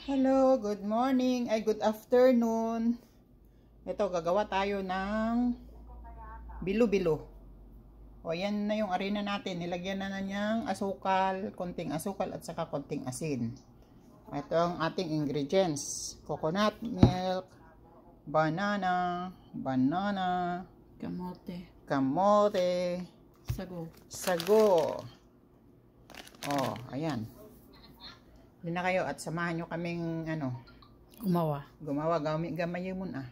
Hello, good morning, ay good afternoon. Ito, gagawa tayo ng bilo-bilo. O, yan na yung arena natin. Nilagyan na niyang asukal, konting asukal at saka konting asin. Ito ang ating ingredients. Coconut milk, banana, kamote, sago. O, ayan. Hindi na kayo at samahan nyo kaming gumawa gamay mo na.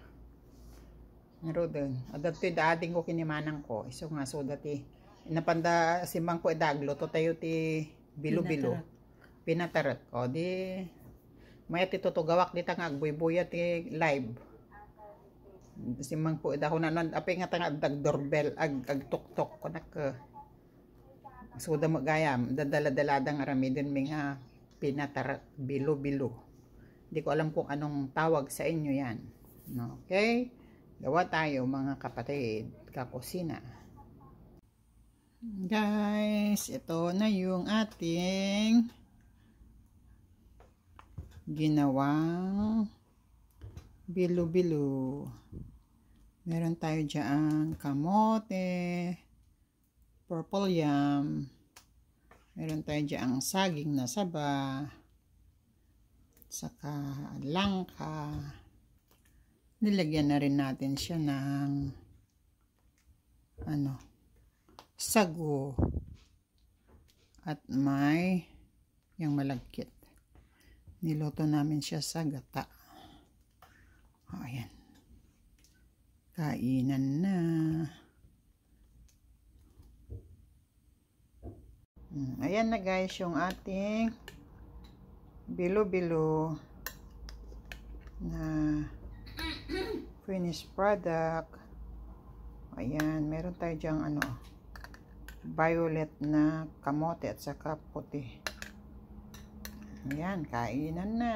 Meron din. Adat to daading ko kinimanang ko. Iso nga so dati napanda simang ko idaglo to tayo ti bilo-bilo. Pinatarat. O di may ti tutugawak di tanga agboy-boya ti live. Simang po idako na apay nga tanga dag doorbell ag tok-tok ko nak. So da magayam dadala-daladang arami din mga pinatarat bilo-bilo. Hindi ko alam kung anong tawag sa inyo yan. Okay? Gawa tayo mga kapatid. Kakusina. Guys, ito na yung ating ginawang bilo-bilo. Meron tayo dyan kamote, purple yam, meron tayo dyan saging na saba, saka langka. Nilagyan na rin natin siya ng sago. At may yung malagkit. Niluto namin siya sa gata. O, ayan. Kainan na. Ayan na guys yung ating bilo-bilo na finished product. Ayan, meron tayo dyang violet na kamote at saka puti. Ayan, kainan na.